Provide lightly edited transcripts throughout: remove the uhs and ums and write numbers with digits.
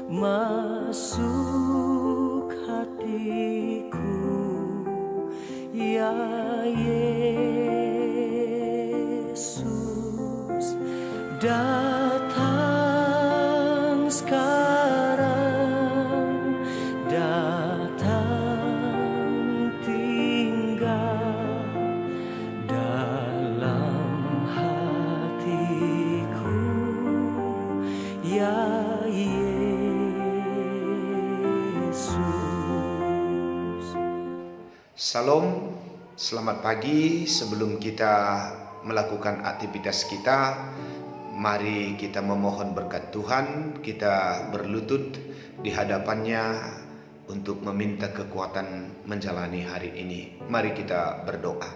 masuk hatiku, ya Yesus. Datang sekarang, datang tinggal dalam hatiku, ya Yesus. Salam, selamat pagi. Sebelum kita melakukan aktivitas kita, mari kita memohon berkat Tuhan. Kita berlutut di hadapannya untuk meminta kekuatan menjalani hari ini. Mari kita berdoa.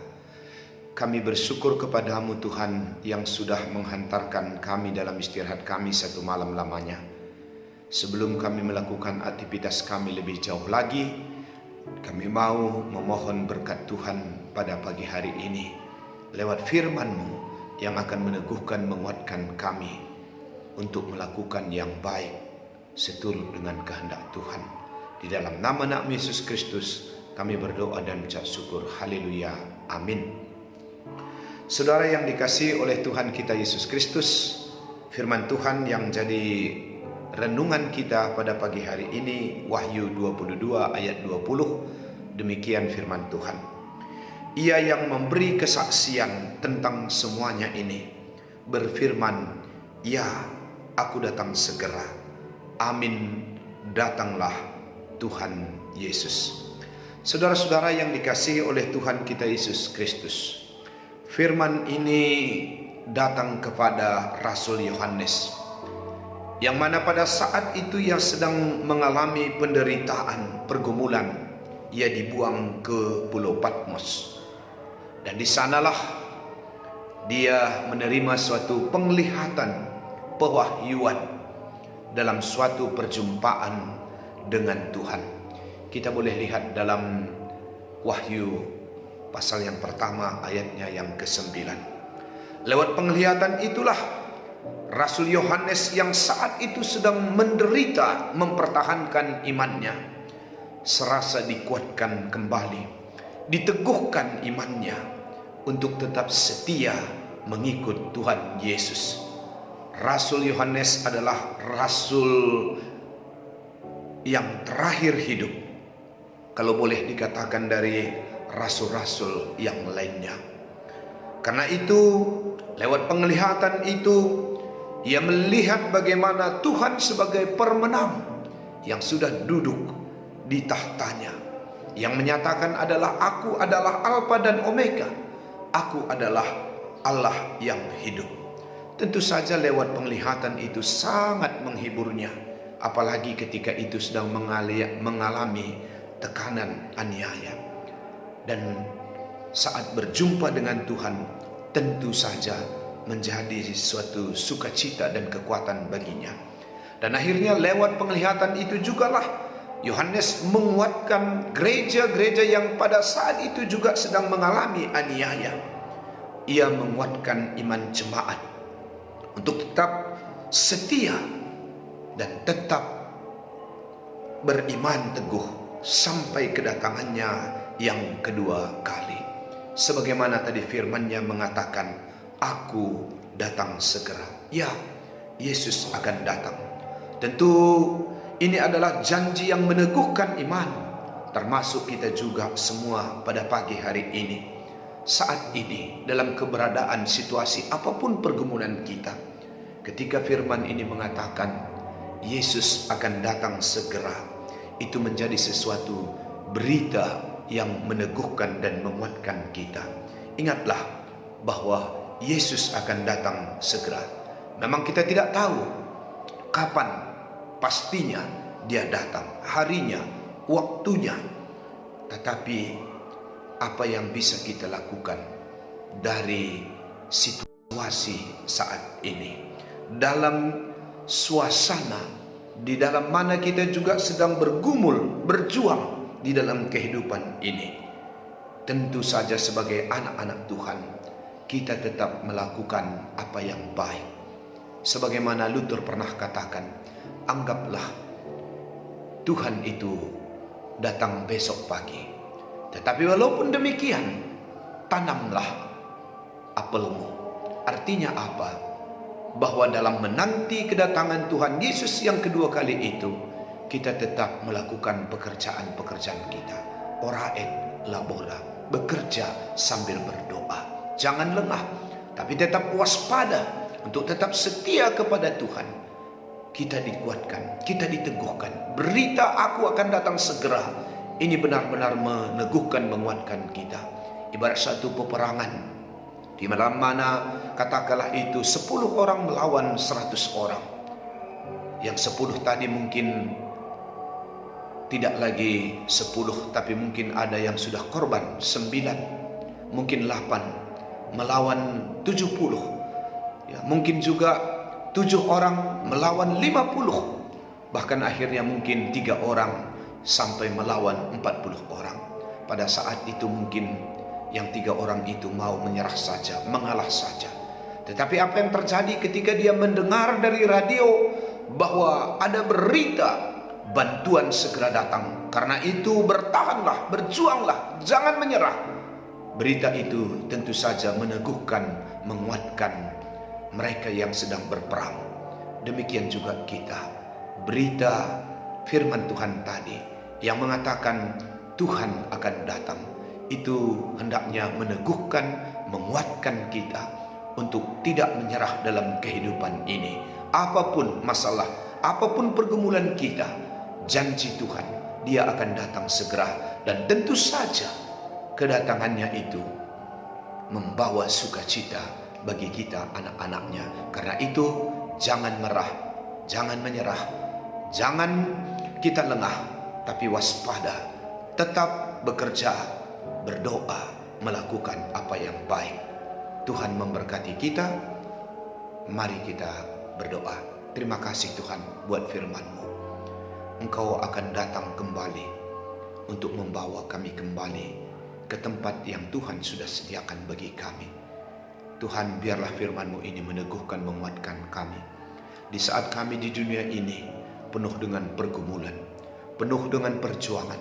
Kami bersyukur kepadamu Tuhan yang sudah menghantarkan kami dalam istirahat kami satu malam lamanya. Sebelum kami melakukan aktivitas kami lebih jauh lagi, kami mau memohon berkat Tuhan pada pagi hari ini lewat firman-Mu yang akan meneguhkan, menguatkan kami untuk melakukan yang baik seturut dengan kehendak Tuhan. Di dalam nama Yesus Kristus kami berdoa dan ucap syukur. Haleluya. Amin. Saudara yang dikasihi oleh Tuhan kita Yesus Kristus, firman Tuhan yang jadi renungan kita pada pagi hari ini, Wahyu 22 ayat 20. Demikian firman Tuhan. Ia yang memberi kesaksian tentang semuanya ini berfirman, "Ya, aku datang segera. Amin, datanglah Tuhan Yesus." Saudara-saudara yang dikasihi oleh Tuhan kita Yesus Kristus, firman ini datang kepada Rasul Yohanes, yang mana pada saat itu ia sedang mengalami penderitaan, pergumulan. Ia dibuang ke Pulau Patmos, dan di sanalah dia menerima suatu penglihatan, pewahyuan dalam suatu perjumpaan dengan Tuhan. Kita boleh lihat dalam Wahyu pasal yang pertama ayatnya yang ke-9. Lewat penglihatan itulah Rasul Yohanes yang saat itu sedang menderita mempertahankan imannya, serasa dikuatkan kembali, diteguhkan imannya untuk tetap setia mengikut Tuhan Yesus. Rasul Yohanes adalah rasul yang terakhir hidup, kalau boleh dikatakan dari rasul-rasul yang lainnya. Karena itu, lewat penglihatan itu, ia melihat bagaimana Tuhan sebagai pemenang yang sudah duduk di tahtanya, yang menyatakan adalah, "Aku adalah Alfa dan Omega, aku adalah Allah yang hidup." Tentu saja lewat penglihatan itu sangat menghiburnya, apalagi ketika itu sedang mengalami tekanan, aniaya. Dan saat berjumpa dengan Tuhan, tentu saja menjadi suatu sukacita dan kekuatan baginya. Dan akhirnya lewat penglihatan itu jugalah Yohanes menguatkan gereja-gereja yang pada saat itu juga sedang mengalami aniaya. Ia menguatkan iman jemaat untuk tetap setia dan tetap beriman teguh sampai kedatangannya yang kedua kali. Sebagaimana tadi firman-Nya mengatakan, "Aku datang segera." Ya, Yesus akan datang. Tentu ini adalah janji yang meneguhkan iman, termasuk kita juga semua pada pagi hari ini. Saat ini dalam keberadaan situasi apapun pergumulan kita, ketika firman ini mengatakan Yesus akan datang segera, itu menjadi sesuatu berita yang meneguhkan dan menguatkan kita. Ingatlah bahwa Yesus akan datang segera. Memang kita tidak tahu kapan pastinya dia datang, harinya, waktunya. Tetapi apa yang bisa kita lakukan dari situasi saat ini, dalam suasana di dalam mana kita juga sedang bergumul, berjuang di dalam kehidupan ini, tentu saja sebagai anak-anak Tuhan, kita tetap melakukan apa yang baik. Sebagaimana Luther pernah katakan, anggaplah Tuhan itu datang besok pagi. Tetapi walaupun demikian, tanamlah apelmu. Artinya apa? Bahwa dalam menanti kedatangan Tuhan Yesus yang kedua kali itu, kita tetap melakukan pekerjaan-pekerjaan kita. Ora et labora, bekerja sambil berdoa. Jangan lengah, tapi tetap waspada untuk tetap setia kepada Tuhan. Kita dikuatkan, kita diteguhkan. Berita aku akan datang segera, ini benar-benar meneguhkan, menguatkan kita. Ibarat satu peperangan, di mana katakanlah itu 10 orang melawan 100 orang. Yang 10 tadi mungkin tidak lagi 10, tapi mungkin ada yang sudah korban 9, mungkin 8 melawan 70. Ya, mungkin juga 7 orang melawan 50. Bahkan akhirnya mungkin 3 orang sampai melawan 40 orang. Pada saat itu mungkin yang 3 orang itu mau menyerah saja, mengalah saja. Tetapi apa yang terjadi ketika dia mendengar dari radio bahwa ada berita bantuan segera datang. Karena itu bertahanlah, berjuanglah, jangan menyerah. Berita itu tentu saja meneguhkan, menguatkan mereka yang sedang berperang. Demikian juga kita. Berita firman Tuhan tadi yang mengatakan Tuhan akan datang, itu hendaknya meneguhkan, menguatkan kita untuk tidak menyerah dalam kehidupan ini. Apapun masalah, apapun pergumulan kita, janji Tuhan, Dia akan datang segera. Dan tentu saja kedatangannya itu membawa sukacita bagi kita anak-anaknya. Karena itu jangan merah, jangan menyerah, jangan kita lengah, tapi waspada, tetap bekerja, berdoa, melakukan apa yang baik. Tuhan memberkati kita. Mari kita berdoa. Terima kasih Tuhan buat firman-Mu. Engkau akan datang kembali untuk membawa kami kembali ke tempat yang Tuhan sudah sediakan bagi kami. Tuhan, biarlah firman-Mu ini meneguhkan, menguatkan kami. Di saat kami di dunia ini penuh dengan pergumulan, penuh dengan perjuangan,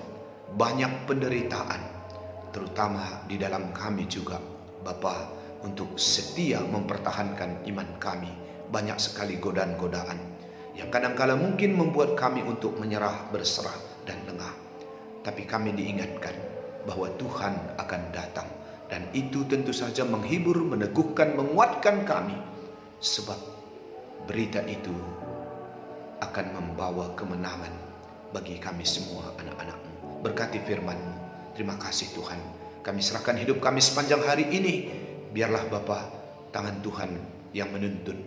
banyak penderitaan, terutama di dalam kami juga, Bapa, untuk setia mempertahankan iman kami. Banyak sekali godaan-godaan yang kadang-kala mungkin membuat kami untuk menyerah, berserah, dan lengah. Tapi kami diingatkan bahwa Tuhan akan datang. Dan itu tentu saja menghibur, meneguhkan, menguatkan kami. Sebab berita itu akan membawa kemenangan bagi kami semua anak-anak-Mu. Berkati firman-Mu. Terima kasih Tuhan. Kami serahkan hidup kami sepanjang hari ini. Biarlah Bapa, tangan Tuhan yang menuntun,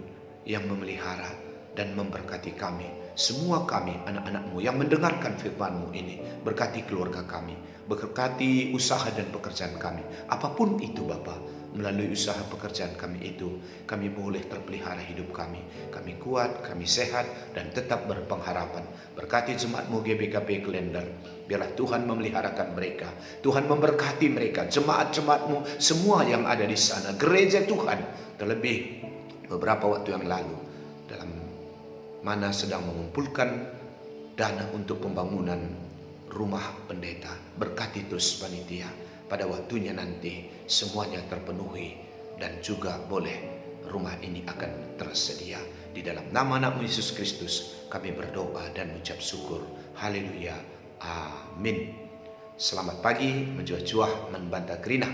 yang memelihara, dan memberkati kami, semua kami anak-anak-Mu yang mendengarkan firman-Mu ini. Berkati keluarga kami, berkati usaha dan pekerjaan kami. Apapun itu Bapa, melalui usaha pekerjaan kami itu, kami boleh terpelihara hidup kami. Kami kuat, kami sehat, dan tetap berpengharapan. Berkati jemaat-Mu GBKP Klender. Biarlah Tuhan memeliharakan mereka. Tuhan memberkati mereka, jemaat-jemaat-Mu semua yang ada di sana, gereja Tuhan. Terlebih beberapa waktu yang lalu, dalam mana sedang mengumpulkan dana untuk pembangunan rumah pendeta. Berkati terus panitia, pada waktunya nanti semuanya terpenuhi, dan juga boleh rumah ini akan tersedia. Di dalam nama anak-Mu Yesus Kristus kami berdoa dan mengucap syukur. Haleluya, amin. Selamat pagi, menjuah-juah, membantah kerinah.